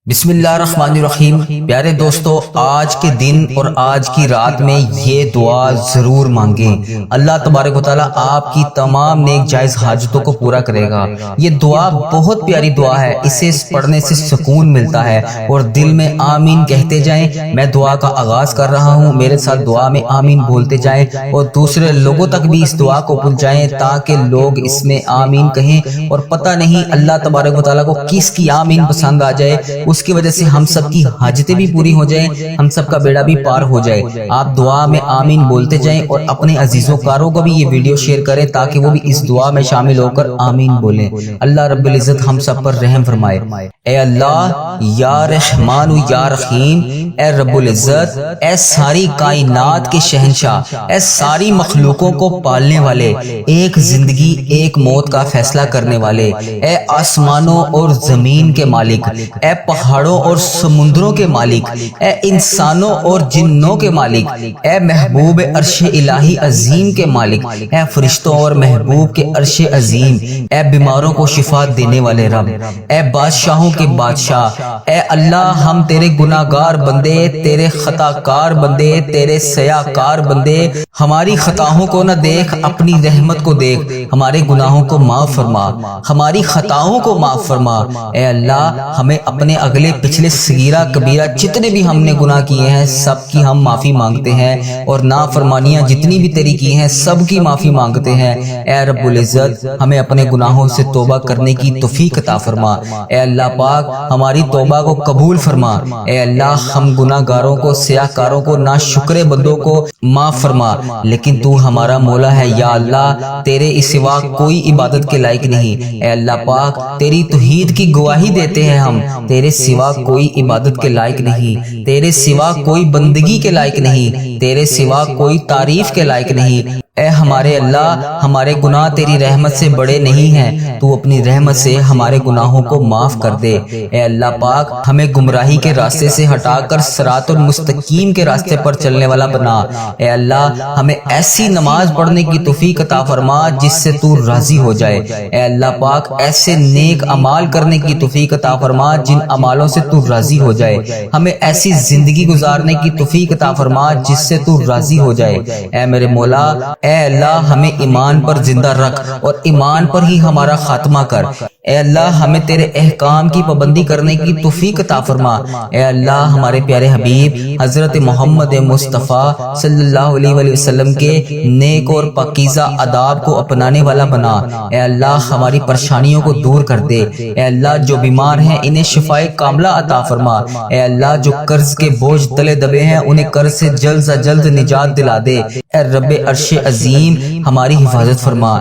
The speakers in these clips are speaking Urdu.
بسم اللہ الرحمن الرحیم۔ پیارے دوستو، آج کے دن اور آج کی رات میں یہ دعا ضرور مانگیں۔ اللہ تبارک و تعالیٰ آپ کی تمام نیک جائز حاجتوں کو پورا کرے گا۔ یہ دعا بہت پیاری دعا ہے، اسے پڑھنے سے سکون ملتا ہے اور دل میں آمین کہتے جائیں۔ میں دعا کا آغاز کر رہا ہوں، میرے ساتھ دعا میں آمین بولتے جائیں اور دوسرے لوگوں تک بھی اس دعا کو پہنچائیں تاکہ لوگ اس میں آمین کہیں۔ اور پتہ نہیں اللہ تبارک و تعالیٰ کو کس کی آمین پسند آ جائے، اس کی وجہ سے ہم سب کی حاجتیں بھی پوری ہو جائیں، ہم سب کا بیڑا بھی پار ہو جائے۔ آپ دعا میں آمین بولتے جائیں اور اپنے عزیزوں کاروں کو بھی یہ ویڈیو شیئر کریں تاکہ وہ بھی اس دعا میں شامل ہو کر آمین بولیں۔ اللہ رب العزت ہم سب پر رحم فرمائے۔ اے اللہ، یا رحمان یا رحیم، اے رب العزت، اے ساری کائنات کے شہنشاہ، اے ساری مخلوقوں کو پالنے والے، ایک زندگی ایک موت کا فیصلہ کرنے والے، اے آسمانوں اور زمین کے مالک، اے پہاڑوں اور سمندروں کے مالک، اے انسانوں اور جنوں کے مالک، اے محبوب عرش الہی عظیم کے مالک، اے فرشتوں اور محبوب کے عرش عظیم، اے بیماروں کو شفا دینے والے رب، اے بادشاہوں کے بادشاہ، اے اللہ، ہم تیرے گناہ گار بندے، تیرے خطا کار بندے، تیرے سیاہ کار بندے، ہماری خطاؤں کو نہ دیکھ، اپنی رحمت کو دیکھ، ہمارے گناہوں کو معاف فرما، ہماری خطاؤں کو معاف فرما۔ اے اللہ، ہمیں اپنے اگلے پچھلے صغیرہ کبیرہ جتنے بھی ہم نے گناہ کیے ہیں سب کی ہم معافی مانگتے ہیں، اور نافرمانیاں جتنی بھی تیری کی ہیں سب کی معافی مانگتے ہیں۔ اے رب العزت، ہمیں اپنے گناہوں سے توبہ کرنے کی توفیق عطا فرما۔ اے اللہ پاک، ہماری توبہ کو قبول فرما۔ اے اللہ، ہم گناہ گاروں کو، سیاہ کاروں کو، ناشکرے بندوں کو معاف فرما، لیکن تو ہمارا مولا ہے۔ یا اللہ، تیرے سوا کوئی عبادت کے لائق نہیں۔ اے اللہ پاک، تیری توحید کی گواہی دیتے ہیں ہم، تیرے سوا کوئی عبادت کے لائق نہیں، تیرے سوا کوئی بندگی کے لائق نہیں، تیرے سوا کوئی تعریف کے لائق نہیں۔ اے ہمارے اللہ، ہمارے گناہ تیری رحمت سے بڑے نہیں ہیں، تو اپنی رحمت سے ہمارے گناہوں کو معاف کر دے۔ اے اللہ پاک، ہمیں گمراہی کے راستے سے ہٹا کر صراط المستقیم کے راستے پر چلنے والا بنا۔ اے اللہ، ہمیں ایسی نماز پڑھنے کی توفیق عطا فرما جس سے تو راضی ہو جائے۔ اے اللہ پاک، ایسے نیک اعمال کرنے کی توفیق عطا فرما جن اعمالوں سے تو راضی ہو جائے۔ ہمیں ایسی زندگی گزارنے کی توفیق عطا فرما جس سے تو راضی ہو جائے۔ اے میرے مولا، اے اللہ، ہمیں ایمان پر زندہ رکھ اور ایمان پر ہی ہمارا خاتمہ کر۔ اے اللہ، ہمیں تیرے احکام کی پابندی کرنے کی توفیق عطا فرما۔ اے اللہ، ہمارے پیارے حبیب حضرت محمد مصطفیٰ صلی اللہ علیہ وآلہ وسلم کے نیک اور پاکیزہ آداب کو اپنانے والا بنا۔ اے اللہ، ہماری پریشانیوں کو دور کر دے۔ اے اللہ، جو بیمار ہیں انہیں شفائے کاملہ عطا فرما۔ اے اللہ، جو قرض کے بوجھ تلے دبے ہیں انہیں قرض سے جلد سے جلد نجات دلا دے۔ اے رب عرش عظیم، ہماری حفاظت فرما۔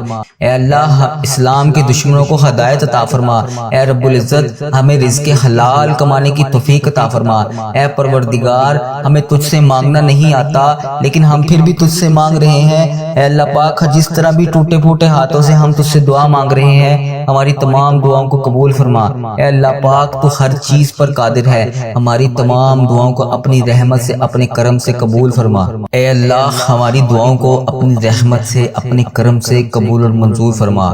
اے اللہ، اسلام کے دشمنوں کو ہدایت عطا فرما۔ اے رب العزت، ہمیں رزق حلال کمانے کی توفیق عطا فرما۔ اے پروردگار، ہمیں تجھ سے مانگنا نہیں آتا لیکن ہم پھر بھی تجھ سے مانگ رہے ہیں۔ اے اللہ پاک، جس طرح بھی ٹوٹے پھوٹے ہاتھوں سے ہم تجھ سے دعا مانگ رہے ہیں، ہماری تمام دعاؤں کو قبول فرما۔ اے اللہ پاک، تو ہر چیز پر قادر ہے، ہماری تمام دعاؤں کو اپنی رحمت سے، اپنے کرم سے قبول فرما۔ اے اللہ، ہماری دعاؤں کو اپنی رحمت سے، اپنے کرم سے قبول اور منظور فرما۔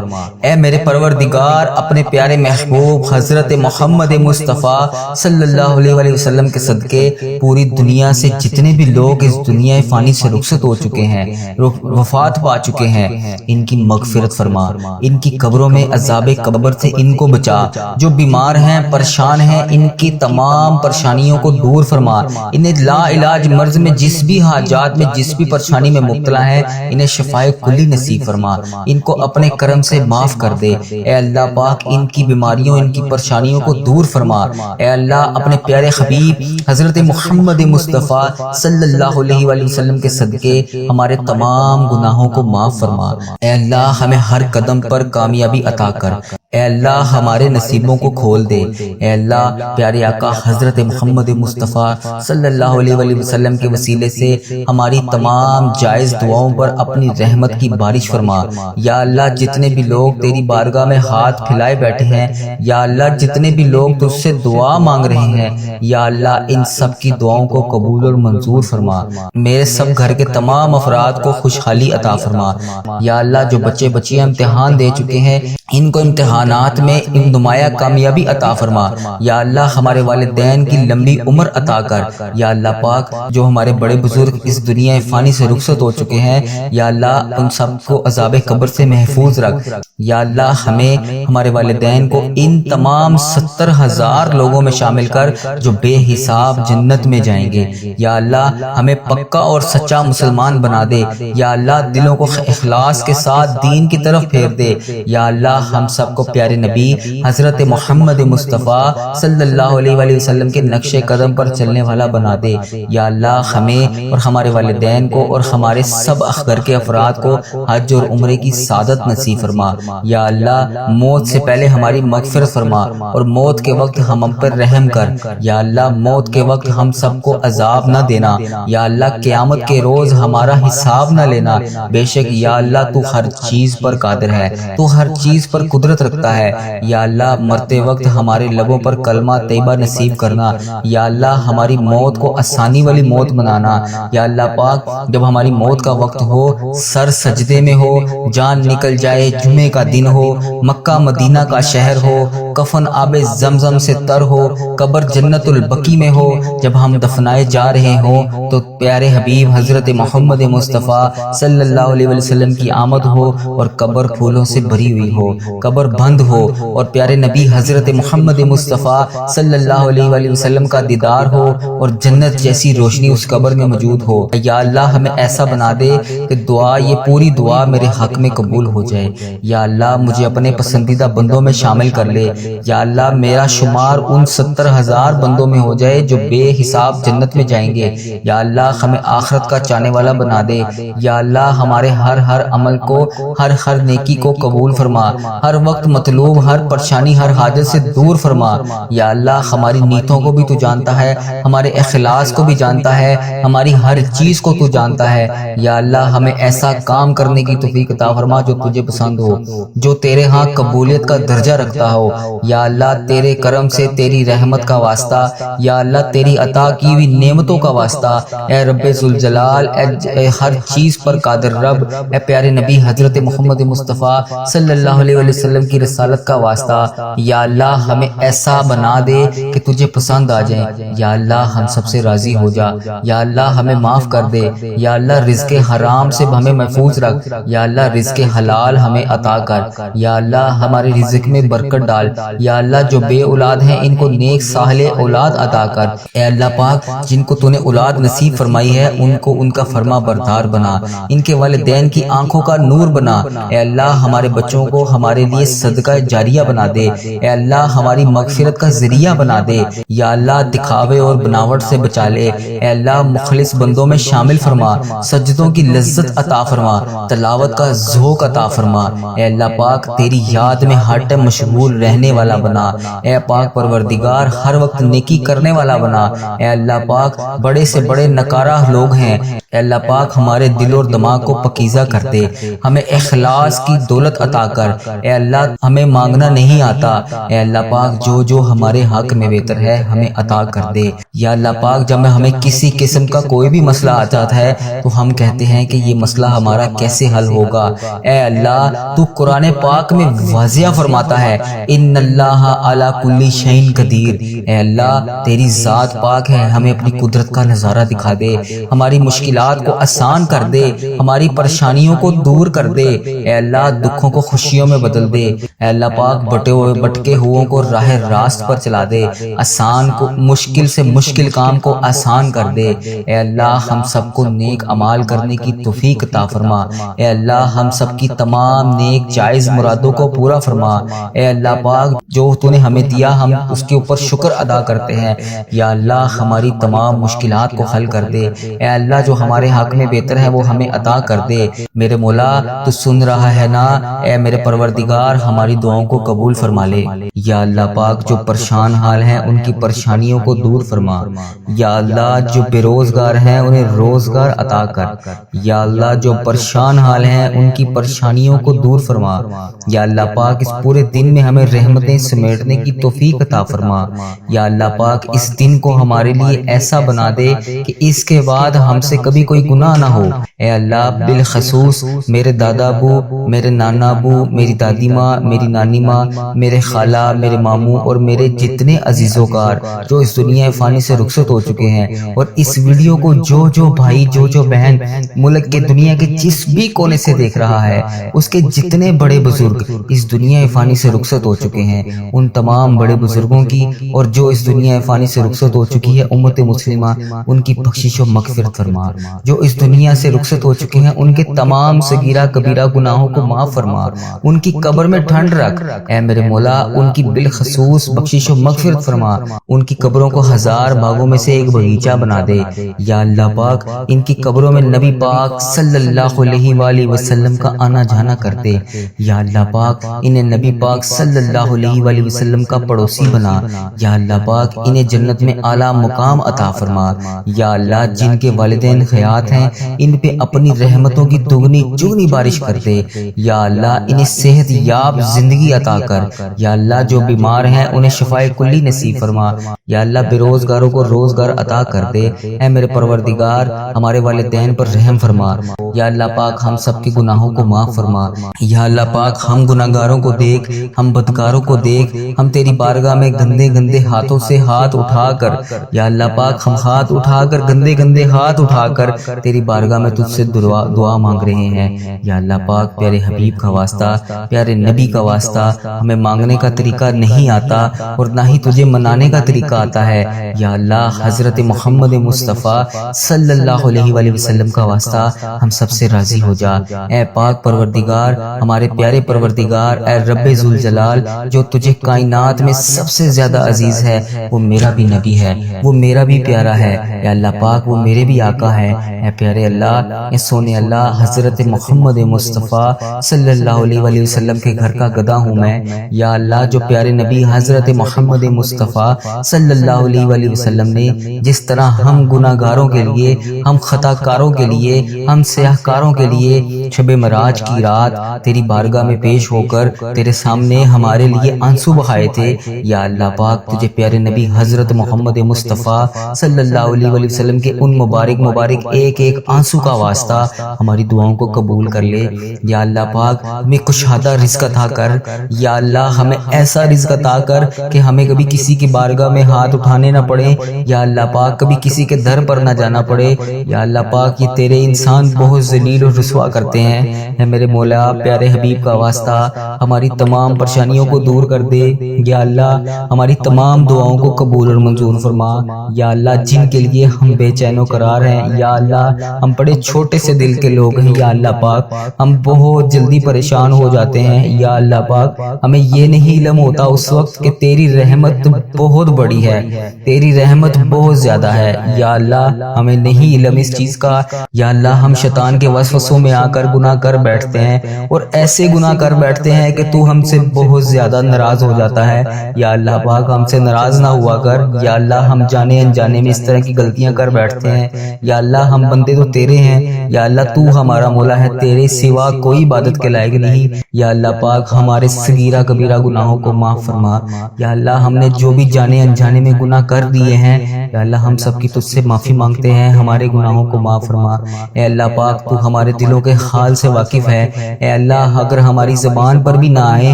اے میرے پروردگار، اپنے پیارے محبوب حضرت محمد مصطفیٰ صلی اللہ علیہ وآلہ وسلم کے صدقے پوری دنیا سے جتنے بھی لوگ اس دنیا فانی سے رخصت ہو چکے ہیں، وفات پا چکے ہیں، ان کی مغفرت فرما، ان کی قبروں میں عذاب قبر سے ان کو بچا۔ جو بیمار ہیں، پریشان ہیں، ان کی تمام پریشانیوں کو دور فرما۔ انہیں لا علاج مرض میں جس بھی حاجات میں، جس بھی پریشانی میں مبتلا ہے، انہیں شفائے کلی نصیب فرما، ان کو اپنے کرم سے معاف کر دے۔ اے اللہ پاک، ان کی بیماریوں، ان کی پریشانیوں کو دور فرما۔ اے اللہ، اپنے پیارے حبیب حضرت محمد مصطفیٰ صلی اللہ علیہ وآلہ وسلم کے صدقے ہمارے تمام گناہوں کو معاف فرما۔ اے اللہ، ہمیں ہر قدم پر کامیابی عطا کر۔ اے اللہ، ہمارے نصیبوں کو کھول دے۔ اے اللہ، پیارے آقا حضرت محمد مصطفیٰ صلی اللہ علیہ وآلہ وسلم کے وسیلے سے ہماری تمام جائز دعاؤں پر اپنی رحمت کی بارش فرما۔ یا اللہ، جتنے بھی لوگ تیری بارگاہ میں ہاتھ پھیلائے بیٹھے ہیں، یا اللہ، جتنے بھی لوگ تجھ سے دعا مانگ رہے ہیں، یا اللہ، ان سب کی دعاؤں کو قبول اور منظور فرما۔ میرے سب گھر کے تمام افراد کو خوشحالی عطا فرما۔ یا اللہ، جو بچے بچیاں امتحان دے چکے ہیں، ان کو امتحان امتحانات میں نمایاں کامیابی عطا فرما۔ یا اللہ ہمارے والدین کی لمبی عمر عطا کر۔ یا اللہ پاک جو ہمارے بڑے بزرگ اس دنیا فانی سے رخصت ہو چکے ہیں، یا اللہ ان سب کو عذاب قبر سے محفوظ رکھ۔ یا اللہ ہمیں ہمارے والدین کو ان تمام 70,000 لوگوں میں شامل کر جو بے حساب جنت میں جائیں گے۔ یا اللہ ہمیں پکا اور سچا مسلمان بنا دے۔ یا اللہ دلوں کو اخلاص کے ساتھ دین کی طرف پھیر دے۔ یا اللہ ہم سب کو پیارے نبی حضرت محمد مصطفیٰ صلی اللہ علیہ وآلہ وسلم کے نقش قدم پر چلنے والا بنا دے۔ یا اللہ ہمیں اور ہمارے والدین کو اور ہمارے سب گھر کے افراد کو حج اور عمرے کی سعادت نصیب فرما۔ یا اللہ موت سے پہلے ہماری مغفرت فرما اور موت کے وقت ہم پر رحم کر۔ یا اللہ موت کے وقت ہم سب کو عذاب نہ دینا۔ یا اللہ قیامت کے روز ہمارا حساب نہ لینا۔ بے شک یا اللہ تو ہر چیز پر قادر ہے، تو ہر چیز پر قدرت رکھتا ہے۔ یا اللہ مرتے وقت ہمارے لبوں پر کلمہ طیبہ نصیب کرنا۔ یا اللہ ہماری موت کو آسانی والی موت بنانا۔ یا اللہ پاک جب ہماری موت کا وقت ہو، سر سجدے میں ہو، جان نکل جائے، جمعے کا دن ہو، مکہ مدینہ کا شہر ہو، کفن آب زمزم سے تر ہو، قبر جنت البقیع میں ہو، جب ہم دفنائے جا رہے ہوں تو پیارے حبیب حضرت محمد مصطفیٰ صلی اللہ علیہ وسلم کی آمد ہو اور قبر پھولوں سے بھری ہوئی ہو، قبر بند ہو اور پیارے نبی حضرت محمد مصطفیٰ صلی اللہ علیہ وآلہ وسلم کا دیدار ہو اور جنت جیسی روشنی اس قبر میں موجود ہو۔ یا اللہ ہمیں ایسا بنا دے کہ دعا، یہ پوری دعا میرے حق میں قبول ہو جائے۔ یا اللہ مجھے اپنے پسندیدہ بندوں میں شامل کر لے۔ یا اللہ میرا شمار ان 70,000 بندوں میں ہو جائے جو بے حساب جنت میں جائیں گے۔ یا اللہ ہمیں آخرت کا چاہنے والا بنا دے۔ یا اللہ ہمارے ہر عمل کو، ہر نیکی کو قبول فرما، ہر وقت مطلوب، ہر پریشانی، ہر حاجت سے دور فرما۔ یا اللہ ہماری نیتوں کو بھی تو جانتا ہے، ہمارے اخلاص کو بھی جانتا ہے، ہماری ہر چیز کو تو جانتا ہے۔ یا اللہ ہمیں ایسا کام کرنے کی توفیق عطا فرما جو تجھے پسند ہو، جو تیرے ہاں قبولیت کا درجہ رکھتا ہو۔ یا اللہ تیرے کرم سے، تیری رحمت کا واسطہ، یا اللہ تیری عطا کی ہوئی نعمتوں کا واسطہ، اے رب ذوالجلال، اے ہر چیز پر قادر رب، اے پیارے نبی حضرت محمد مصطفیٰ صلی اللہ علیہ وسلم کی رسالت کا واسطہ، یا اللہ ہمیں ایسا بنا دے کہ تجھے پسند آ جائیں۔ یا اللہ ہم سب سے راضی ہو جا۔ یا اللہ ہمیں معاف کر دے۔ یا اللہ رزق حرام سے ہمیں محفوظ رکھ۔ یا اللہ رزق حلال ہمیں عطا کر۔ یا اللہ ہمارے رزق میں برکت ڈال۔ یا اللہ جو بے اولاد ہیں ان کو نیک صالح اولاد عطا کر۔ اے اللہ پاک جن کو تو نے اولاد نصیب فرمائی ہے ان کو ان کا فرما بردار بنا، ان کے والدین کی آنکھوں کا نور بنا۔ اے اللہ ہمارے بچوں کو ہمارے لیے صدقہ جاریہ بنا دے۔ اے اللہ ہماری مغفرت کا ذریعہ بنا دے۔ یا اللہ دکھاوے اور بناوٹ سے بچا لے۔ اے اللہ مخلص بندوں میں شامل فرما، سجدوں کی لذت عطا فرما، تلاوت کا ذوق عطا فرما۔ اے اللہ پاک تیری یاد میں ہر ٹائم مشغول رہنے والا بنا۔ اے پاک پروردگار ہر وقت نیکی کرنے والا بنا۔ اے اللہ پاک بڑے سے بڑے نکارہ لوگ ہیں، اے اللہ پاک ہمارے دل اور دماغ کو پکیزہ کر دے، ہمیں اخلاص کی دولت عطا کر۔ اے اللہ ہمیں مانگنا نہیں آتا، اے اللہ پاک جو ہمارے حق میں بہتر ہے ہمیں عطا کر دے۔ یا اللہ پاک جب ہمیں کسی قسم کا کوئی بھی مسئلہ آتا ہے تو ہم کہتے ہیں کہ یہ مسئلہ ہمارا کیسے حل ہوگا، اے اللہ تو قرآن پاک میں واضح فرماتا ہے ان اللہ علی کل شیء قدیر۔ اے اللہ تیری ذات پاک ہے، ہمیں اپنی قدرت کا نظارہ دکھا دے، ہماری مشکلات کو آسان کر دے، ہماری پریشانیوں کو دور کر دے۔ اے اللہ دکھوں کو خوشیوں میں بدل دے۔ اے اللہ پاک بٹکے ہوئوں کو راہ راست پر چلا دے، آسان کو مشکل سے مشکل کام کو آسان کر دے۔ اے اللہ ہم سب کو نیک اعمال کرنے کی توفیق عطا فرما۔ اے اللہ ہم سب کی تمام نیک جائز مرادوں کو پورا فرما۔ اے اللہ پاک جو تو نے ہمیں دیا ہم اس کے اوپر شکر ادا کرتے ہیں۔ یا اللہ ہماری تمام مشکلات کو حل کر دے۔ اے اللہ جو ہمارے حق میں بہتر ہے وہ ہمیں عطا کر دے۔ میرے مولا تو سن رہا ہے نا، اے میرے پروردگار ہماری دعاؤں کو قبول فرما لے۔ یا اللہ پاک جو پریشان حال ہیں ان کی پریشانیوں کو دور فرما۔ یا اللہ جو بے روزگار ہیں انہیں روزگار عطا کر۔ یا اللہ جو پریشان حال ہیں ان کی پریشانیوں کو دور فرما۔ یا اللہ پاک اس پورے دن میں ہمیں رحمتیں سمیٹنے کی توفیق عطا فرما۔ یا اللہ پاک اس دن کو ہمارے لیے ایسا بنا دے کہ اس کے بعد ہم سے کبھی کوئی گناہ نہ ہو۔ اے اللہ بالخصوص میرے دادا ابو، میرے نانا ابو، میری دادی ماں، میری نانی ماں، میرے خالہ، میرے ماموں اور میرے جتنے عزیز و کار جو اس دنیا فانی سے رخصت ہو چکے ہیں، اور اس ویڈیو کو جو بھائی جو بہن ملک کے دنیا کے جس بھی کونے سے دیکھ رہا ہے، اس کے جتنے بڑے بزرگ اس دنیا فانی سے رخصت ہو چکے ہیں، ان تمام بڑے بزرگوں کی اور جو اس دنیا فانی سے رخصت ہو چکی ہے امت مسلمہ، ان کی بخشش و مغفرت فرما۔ جو اس دنیا سے رخصت ہو چکے ہیں ان کے تمام صغیرہ کبیرہ گناہوں کو معاف فرما، ان کی قبر میں ٹھنڈ رکھ اے میرے مولا، ان کی بالخصوص بخشش و مغفرت فرما، ان کی قبروں کو 1000 باغوں میں سے ایک باغیچہ بنا دے یا اللہ پاک۔ ان کی قبروں میں نبی پاک صلی اللہ علیہ وآلہ وسلم کا آنا جانا کر دے یا اللہ پاک۔ انہیں نبی پاک صلی اللہ علیہ وآلہ وسلم کا پڑوسی بنا یا اللہ پاک۔ انہیں جنت میں اعلیٰ مقام عطا فرما یا اللہ۔ جن کے والدین حیات ہیں ان پہ اپنی رحمتوں کی دگنی چگنی بارش کر دے یا اللہ۔ انہیں صحت یاب زندگی عطا کر یا اللہ۔ جو بیمار ہیں انہیں شفائے کلی نصیب فرما یا اللہ۔ بے روزگاروں کو روزگار عطا کر دے اے میرے پروردگار۔ ہمارے والدین پر رحم فرما یا اللہ پاک۔ ہم سب کے گناہوں کو معاف فرما یا اللہ پاک۔ ہم گناہگاروں کو دیکھ، ہم بدکاروں کو دیکھ، ہم تیری بارگاہ میں گندے گندے ہاتھوں سے ہاتھ اٹھا کر یا اللہ پاک، ہم ہاتھ اٹھا کر گندے گندے ہاتھ اٹھا کر تیری بارگاہ میں تجھ سے دعا مانگ رہے ہیں یا اللہ پاک۔ پیارے حبیب کا واسطہ، پیارے نبی کا واسطہ، ہمیں مانگنے کا طریقہ نہیں آتا اور نہ ہی تجھے منانے کا طریقہ آتا ہے یا اللہ۔ حضرت محمد مصطفیٰ صلی اللہ علیہ وآلہ وسلم کا واسطہ، ہم سب سے راضی ہو جا اے پاک پروردگار، ہمارے پیارے پروردگار، اے رب ذوالجلال۔ جو تجھے کائنات میں سب سے زیادہ عزیز ہے وہ میرا بھی نبی ہے، وہ میرا بھی پیارا ہے اے اللہ پاک، وہ میرے بھی آقا ہے اے پیارے اللہ، اے سونے اللہ۔ حضرت محمد مصطفیٰ صلی اللہ علیہ وآلہ وسلم کے گھر کا گدا ہوں میں یا اللہ۔ جو پیارے نبی حضرت محمد مصطفیٰ صلی اللہ علیہ وآلہ وسلم نے جس طرح ہم گناہگاروں کے لیے، ہم خطا کاروں کے لیے، ہم سیاہ کاروں کے لیے شب معراج کی رات تیری بارگاہ میں پیش ہو کر تیرے سامنے ہمارے لیے آنسو بہائے تھے یا اللہ پاک، تجھے پیارے نبی حضرت محمد مصطفیٰ صلی اللہ علیہ وآلہ وسلم کے ان مبارک ایک ایک آنسو کا واسطہ ہماری دعاؤں کو قبول کر لے یا اللہ پاک۔ ہمیں کشادہ رزق عطا کر یا اللہ، ہمیں ایسا رزق عطا کر کہ ہمیں کبھی کسی کی بارگاہ میں ہاتھ اٹھانے نہ پڑے یا اللہ پاک، کبھی کسی کے در پر نہ جانا پڑے یا اللہ پاک۔ یہ تیرے انسان بہت ذلیل اور رسوا کرتے ہیں اے میرے مولا۔ پیارے حبیب کا واسطہ ہماری تمام پریشانیوں کو دور کر دے یا اللہ۔ ہماری تمام دعاؤں کو قبول اور منظور فرما یا اللہ۔ جن کے لیے ہم بے چین و قرار ہیں یا اللہ، ہم بڑے چھوٹے سے دل کے لوگ ہیں یا اللہ پاک، ہم بہت جلدی پریشان ہو جاتے ہیں یا اللہ پاک۔ ہمیں یہ نہیں علم ہوتا اس وقت کہ تیری رحمت بہت بڑی ہے، تیری رحمت بہت زیادہ ہے یا اللہ۔ ہمیں نہیں علم اس چیز کا یا اللہ۔ ہم شیطان کے وسوسوں میں آ کر گناہ کر بیٹھتے ہیں اور ایسے گناہ کر بیٹھتے ہیں کہ تو ہم سے بہت زیادہ ناراض ہو جاتا ہے یا اللہ پاک۔ ہم سے ناراض نہ ہوا کر یا اللہ۔ ہم جانے انجانے میں اس طرح کی غلطیاں کر بیٹھتے ہیں یا اللہ۔ ہم بندے تو تیرے ہیں یا اللہ، تو ہمارا مولا ہے، تیرے سوا کوئی عبادت کے لائق نہیں یا اللہ پاک۔ ہمارے صغیرہ کبیرہ گناہوں کو معاف فرما یا اللہ۔ ہم نے جو بھی جانے انجانے میں گناہ کر دیے ہیں یا اللہ، ہم سب کی تجھ سے معافی مانگتے ہیں، ہمارے گناہوں کو معاف فرما اے اللہ پاک۔ تو ہمارے دلوں کے حال سے واقف ہے اے اللہ۔ اگر ہماری زبان پر بھی نہ آئے،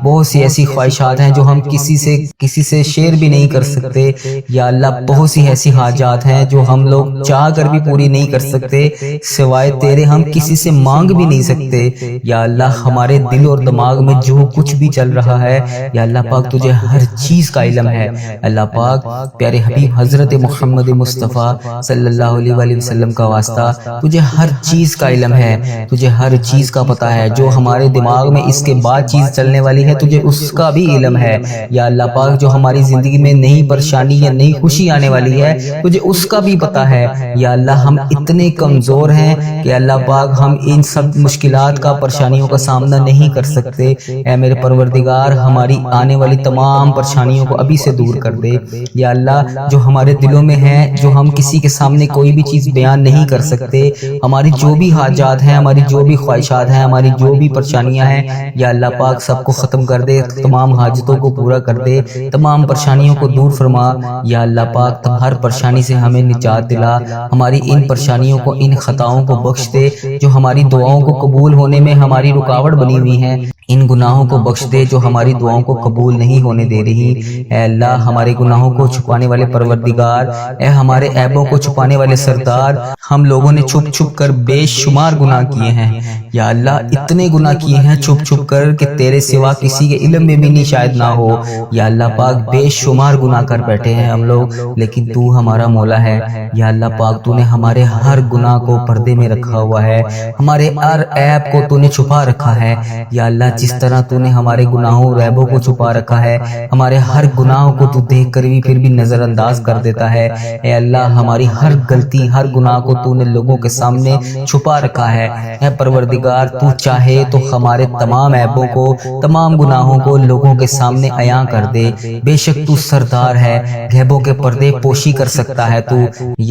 بہت سی ایسی خواہشات ہیں جو ہم کسی سے شیئر بھی نہیں کر سکتے یا اللہ۔ بہت سی ایسی حاجات ہیں جو ہم لوگ چاہ کر بھی پوری نہیں کر سکتے، سوائے تیرے ہم کسی سے مانگ بھی نہیں سکتے یا اللہ۔ ہمارے دل اور دماغ میں جو کچھ بھی چل رہا ہے یا اللہ پاک، تجھے ہر چیز کا علم ہے اللہ پاک۔ پیارے حبیب حضرت محمد مصطفیٰ صلی اللہ علیہ وآلہ وسلم کا واسطہ، تجھے ہر چیز کا علم ہے، تجھے ہر چیز کا پتہ ہے۔ جو ہمارے دماغ میں اس کے بعد چیز چلنے والی ہے، تجھے اس کا بھی علم ہے یا اللہ پاک۔ جو ہماری زندگی میں نئی پریشانی یا نئی خوشی آنے والی ہے، تجھے اس کا بھی پتہ ہے یا اللہ۔ ہم اتنے کمزور ہیں کہ اللہ پاک، ہم ان سب مشکلات کا، پریشانیوں کا سامنا نہیں کر سکتے اے میرے پروردگار۔ ہماری آنے والی تمام پریشانیوں کو ابھی سے دور کر دے یا اللہ۔ جو ہمارے دلوں میں ہے، جو ہم کسی کے سامنے کوئی بھی چیز بیان نہیں کر سکتے، ہماری جو بھی حاجات ہیں، ہماری جو بھی خواہشات ہیں، ہماری جو بھی پریشانیاں ہیں یا اللہ پاک، سب کو ختم کر دے، تمام حاجتوں کو پورا کر دے، تمام پریشانیوں کو دور فرما یا اللہ پاک۔ ہر پریشانی سے ہمیں نجات دلا، ہماری ان پریشانیوں کو، ان خطا خطاؤں کو بخش دے جو ہماری دعاؤں کو قبول ہونے میں ہماری رکاوٹ بنی ہوئی ہیں، ان گناہوں کو بخش دے جو ہماری دعاؤں کو قبول نہیں ہونے دے رہی۔ اے اللہ ہمارے گناہوں کو چھپانے والے پروردگار، اے ہمارے عیبوں کو چھپانے والے سردار، ہم لوگوں نے چھپ چھپ کر بے شمار گناہ کیے ہیں یا اللہ، اتنے گناہ کیے ہیں چھپ چھپ کر کہ تیرے سوا کسی کے علم میں بھی نہیں شاید نہ ہو یا اللہ پاک، بے شمار گناہ کر بیٹھے ہیں ہم لوگ، لیکن تو ہمارا مولا ہے یا اللہ پاک، تو نے ہمارے ہر گناہ کو پردے میں رکھا ہوا ہے، ہمارے ہر عیب کو تو نے چھپا رکھا ہے یا اللہ، جس طرح تو نے ہمارے گناہوں اور عیبوں کو چھپا رکھا ہے، ہمارے ہر گناہوں کو تو دیکھ کر بھی پھر بھی نظر انداز کر دیتا ہے۔ اے اللہ ہماری ہر غلطی، ہر گناہ کو تو نے لوگوں کے سامنے چھپا رکھا ہے۔ اے پروردگار، تو چاہے تو ہمارے تمام عیبوں کو، تمام گناہوں کو لوگوں کے سامنے عیاں کر دے، بے شک تو سردار ہے، غیبوں کے پردے پوشی کر سکتا ہے تو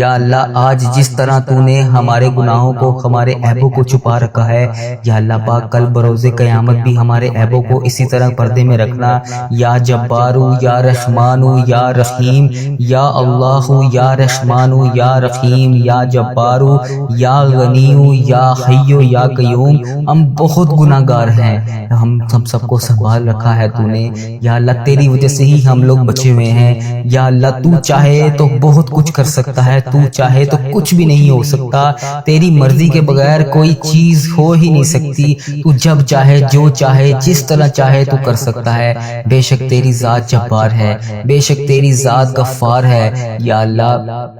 یا اللہ، آج جس طرح تو نے ہمارے گناہوں کو، ہمارے عیبوں کو چھپا رکھا ہے یا اللہ پاک، کل بروز قیامت بھی ہمارے عیبوں کو اسی طرح پردے میں رکھنا۔ یا جبارو یا رحمانو یا رحیم، یا اللہ یا رحمانو یا رحیم، یا جبارو یا غنیو یا حیو یا قیوم، ہم بہت گناہ گار ہیں، ہم سب کو سنبھال رکھا ہے تو نے یا اللہ، تیری وجہ سے ہی ہم لوگ بچے ہوئے ہیں یا اللہ، تو چاہے تو بہت کچھ کر سکتا ہے، تو چاہے تو کچھ بھی نہیں ہو سکتا، تیری مرضی کے بغیر کوئی چیز ہو ہی نہیں سکتی، تو جب چاہے، جو چاہے، جس طرح چاہے تو کر سکتا ہے۔ بے شک تیری ذات جبار ہے، بے شک تیری ذات غفار ہے یا اللہ،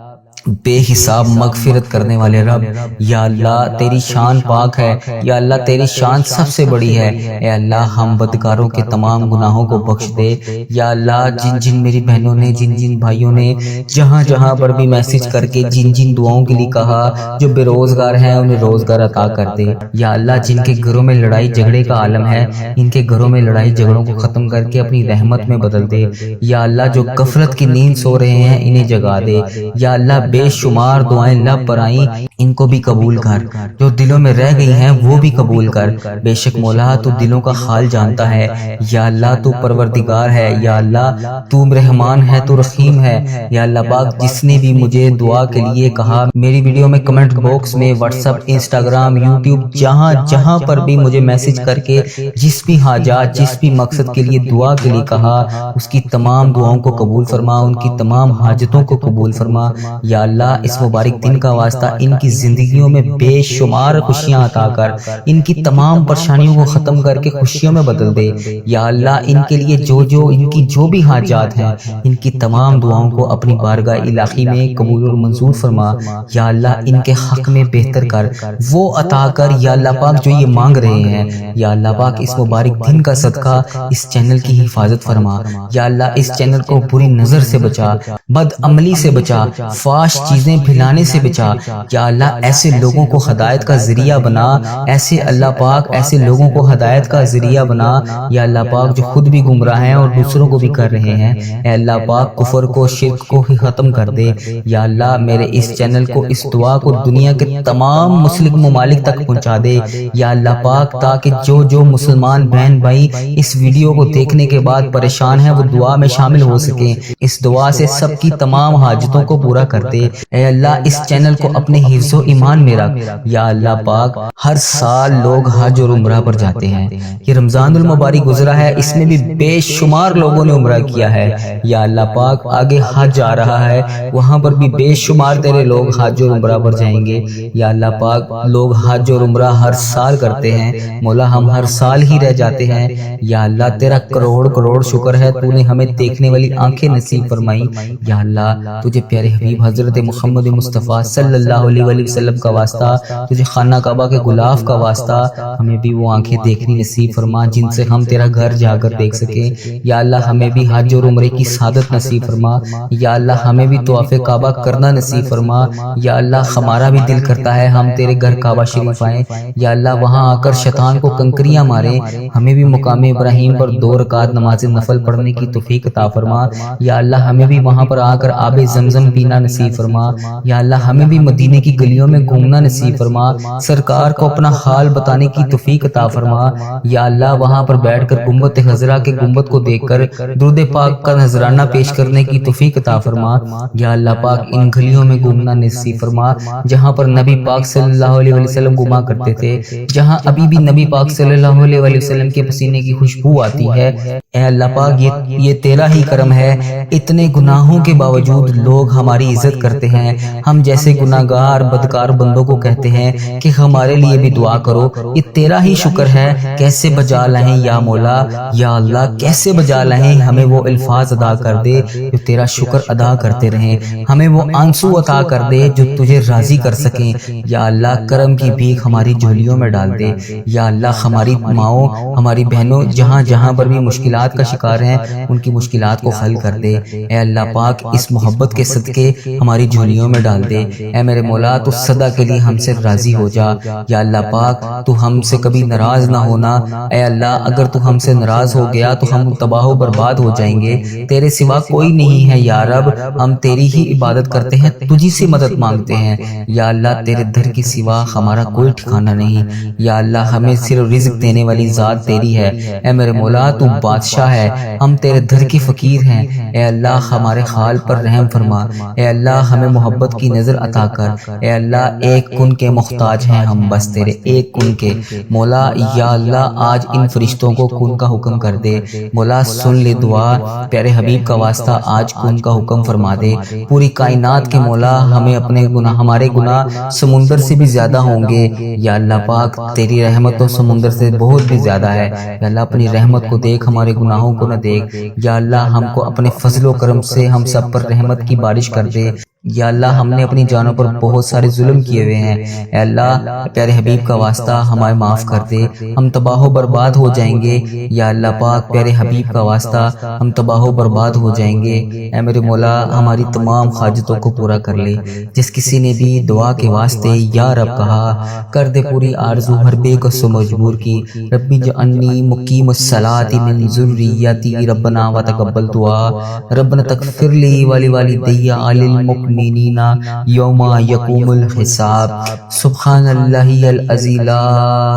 بے حساب مغفرت کرنے والے رب یا اللہ، تیری شان پاک ہے یا اللہ، تیری شان سب سے بڑی ہے۔ اے اللہ ہم بدکاروں کے تمام گناہوں کو بخش دے یا اللہ، جن جن میری بہنوں نے، جن جن بھائیوں نے جہاں جہاں پر بھی میسج کر کے جن جن دعاؤں کے لیے کہا، جو بے روزگار ہیں انہیں روزگار عطا کر دے یا اللہ، جن کے گھروں میں لڑائی جھگڑے کا عالم ہے، ان کے گھروں میں لڑائی جھگڑوں کو ختم کر کے اپنی رحمت میں بدل دے یا اللہ، جو غفلت کی نیند سو رہے ہیں انہیں جگا دے یا اللہ، بے شمار دعائیں لب پر آئیں، ان کو بھی قبول کر، جو دلوں میں رہ گئی ہیں وہ بھی قبول کر، بے شک مولا تو دلوں کا حال جانتا ہے یا اللہ، تو پروردگار ہے یا اللہ، تو رحمان ہے، تو رحیم ہے یا اللہ پاک، جس نے بھی مجھے دعا کے لیے کہا، میری ویڈیو میں کمنٹ باکس میں، واٹس ایپ، انسٹاگرام، یوٹیوب، جہاں جہاں پر بھی مجھے میسج کر کے جس بھی حاجات، جس بھی مقصد کے لیے دعا کے لیے کہا، اس کی تمام دعاؤں کو قبول فرما، ان کی تمام حاجتوں کو قبول فرما یا اللہ، اس مبارک دن کا واسطہ ان کی زندگیوں میں بے شمار خوشیاں عطا کر، ان کی تمام پریشانیوں کو ختم کر کے خوشیوں میں بدل دے یا اللہ، ان کے لیے ان کی جو بھی حاجات ہیں، ان کی تمام دعاؤں کو اپنی بارگاہ الہی میں قبول اور منظور فرما یا اللہ، ان کے حق میں بہتر کر، وہ عطا کر یا اللہ پاک جو یہ مانگ رہے ہیں یا اللہ پاک، اس مبارک دن کا صدقہ اس چینل کی حفاظت فرما یا اللہ، اس چینل کو بری نظر سے بچا، بد عملی سے بچا، فاش چیزیں پھیلانے سے بچا یا اللہ، ایسے لوگوں کو ہدایت کا ذریعہ بنا، ایسے اللہ پاک، ایسے لوگوں کو ہدایت کا ذریعہ بنا یا اللہ پاک، جو خود بھی گمراہ ہیں اور دوسروں کو بھی کر رہے ہیں، اے اللہ پاک، کفر کو، شرک کو ہی ختم کر دے یا اللہ، میرے اس چینل کو، اس دعا کو دنیا کے تمام مسلم ممالک تک پہنچا دے یا اللہ پاک، تاکہ جو جو مسلمان بہن بھائی اس ویڈیو کو دیکھنے کے بعد پریشان ہیں وہ دعا میں شامل ہو سکیں، اس دعا سے سب کی تمام حاجتوں کو پورا کر دے۔ اے اللہ، اس چینل کو اپنے حفظ و ایمان میں رکھ یا اللہ پاک، ہر سال لوگ حج اور عمرہ پر جاتے ہیں، یہ رمضان المبارک گزرا ہے، اس میں بھی بے شمار لوگوں نے عمرہ کیا ہے یا اللہ پاک، آگے حج آ رہا ہے، وہاں پر بھی بے شمار تیرے لوگ حج اور عمرہ پر جائیں گے یا اللہ پاک، لوگ حج اور عمرہ ہر سال کرتے ہیں، مولا ہم ہر سال ہی رہ جاتے ہیں یا اللہ، تیرا کروڑ کروڑ شکر ہے، تو نے ہمیں دیکھنے والی آنکھیں نصیب فرمائی یا اللہ، تجھے پیارے حبیب حضرت محمد مصطفیٰ صلی اللہ علیہ وسلم کا واسطہ، تجھے خانہ کعبہ کے غلاف کا واسطہ، ہمیں بھی وہ آنکھیں دیکھنی نصیب فرما جن سے ہم تیرا گھر جا کر دیکھ سکیں یا اللہ، ہمیں بھی حج اور عمرے کی سعادت نصیب فرما یا اللہ، ہمیں بھی طواف کعبہ کرنا نصیب فرما یا اللہ، ہمارا بھی دل کرتا ہے ہم تیرے گھر کعبہ شریف آئیں یا اللہ، وہاں آ کر شیطان کو کنکریاں ماریں، ہمیں بھی مقام ابراہیم پر 2 رکعت نماز نفل پڑھنے کی توفیق عطا فرما یا اللہ، ہمیں بھی وہاں پر پر آ کر آب زمزم پینا نصیب فرما۔ یا اللہ ہمیں بھی مدینے کی گلیوں میں گھومنا نصیب فرما، سرکار کو اپنا حال بتانے کی توفیق عطا فرما۔ یا اللہ وہاں پر بیٹھ کر گنبد خضرا کے گنبد کو دیکھ کر درود پاک کا نذرانہ پیش کرنے کی توفیق عطا فرما۔ یا اللہ پاک ان گلیوں میں گھومنا نصیب فرما جہاں پر نبی پاک صلی اللہ علیہ وسلم گھوما کرتے تھے، جہاں ابھی بھی نبی پاک صلی اللہ علیہ وسلم کے پسینے کی خوشبو آتی ہے۔ اے اللہ پاک یہ تیرا ہی کرم ہے، اتنے گناہوں کے باوجود لوگ ہماری عزت کرتے ہیں، ہم جیسے گناہگار بدکار بندوں کو کہتے ہیں کہ ہمارے لیے بھی دعا کرو۔ یہ تیرا ہی شکر ہے، کیسے بجا لائیں یا مولا، یا اللہ کیسے بجا لائیں، ہمیں وہ الفاظ ادا کر دے جو تیرا شکر ادا کرتے رہیں، ہمیں وہ آنسو عطا کر دے جو تجھے راضی کر سکیں۔ یا اللہ کرم کی بھیک ہماری جھولیوں میں ڈال دے۔ یا اللہ ہماری ماؤں ہماری بہنوں جہاں جہاں پر بھی مشکلات کا شکار ہیں ان کی مشکلات کو حل کر دے۔ اے اللہ پاک اس محبت کے صدقے ہماری جھولیوں میں ڈال دے۔ اے میرے مولا تو سدا کے لیے ہم سے راضی ہو جا۔ یا اللہ پاک تو ہم سے کبھی ناراض نہ ہونا۔ اے اللہ اگر تو ہم سے ناراض ہو گیا تو ہم تباہ و برباد ہو جائیں گے، تیرے سوا کوئی نہیں ہے یا رب، ہم تیری ہی عبادت کرتے ہیں، تجھی سے مدد مانگتے ہیں۔ یا اللہ تیرے در کے سوا ہمارا کوئی ٹھکانہ نہیں۔ یا اللہ ہمیں صرف رزق دینے والی ذات تیری ہے۔ اے میرے مولا تو بادشاہ ہے، ہم تیرے در کے فقیر ہیں۔ اے اللہ ہمارے حال پر رحم فرما۔ اے اللہ ہمیں محبت کی نظر عطا کر۔ اے اللہ ایک کن کے محتاج ہیں ہم، بس تیرے ایک کن کے مولا۔ یا اللہ آج ان فرشتوں کو کن کا حکم کر دے مولا، سن لے دعا، پیارے حبیب کا واسطہ آج کن کا حکم فرما دے۔ پوری کائنات کے مولا ہمیں اپنے گناہ، ہمارے گناہ سمندر سے بھی زیادہ ہوں گے۔ یا اللہ پاک تیری رحمت تو سمندر سے بہت بھی زیادہ ہے۔ یا اللہ اپنی رحمت کو دیکھ، ہمارے گناہوں کو نہ دیکھ۔ یا اللہ ہم کو اپنے فضل و کرم سے ہم سب پر رحمت کی بارش کر دے۔ یا اللہ ہم نے اپنی جانوں پر بہت سارے ظلم کیے ہوئے ہیں، اے اللہ پیارے حبیب کا واسطہ ہمیں معاف کر دے، ہم تباہ و برباد ہو جائیں گے۔ یا اللہ پاک پیارے حبیب کا واسطہ ہم تباہ و برباد ہو جائیں گے۔ اے میرے مولا ہماری تمام حاجتوں کو پورا کر لے۔ جس کسی نے بھی دعا کے واسطے یا رب کہا، کر دے پوری آرزو ہر بے کس و مجبور کی۔ ربی جعلنی مقیم الصلاۃ من ذریتی ربنا وتقبل دعا، ربنا تغفر لی ولوالدی وللمؤمنین یوم یقوم الحساب۔ سبحان اللہ العظی لا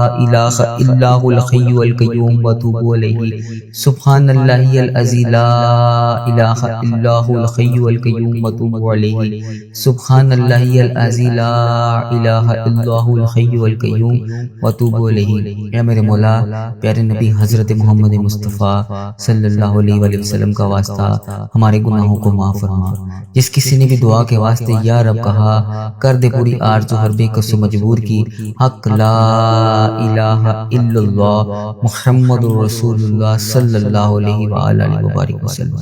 الہ الا هو الحی القیوم واتوب الیہ۔ سبحان اللہ العظی لا الہ الا هو الحی القیوم واتوب الیہ۔ سبحان اللہ العظی لا الہ الا هو الحی القیوم واتوب الیہ۔ اے میرے مولا پیارے نبی حضرت محمد مصطفیٰ صلی اللہ علیہ وآلہ وسلم کا واسطہ ہمارے گناہوں کو معاف فرما۔ جس کسی نے بھی دعا کے واسطے یا رب کہا، کر دے پوری آرزو ہر بے کس و مجبور کی۔ حق لا الہ الا اللہ محمد رسول اللہ صلی اللہ علیہ وآلہ وبارک وسلم۔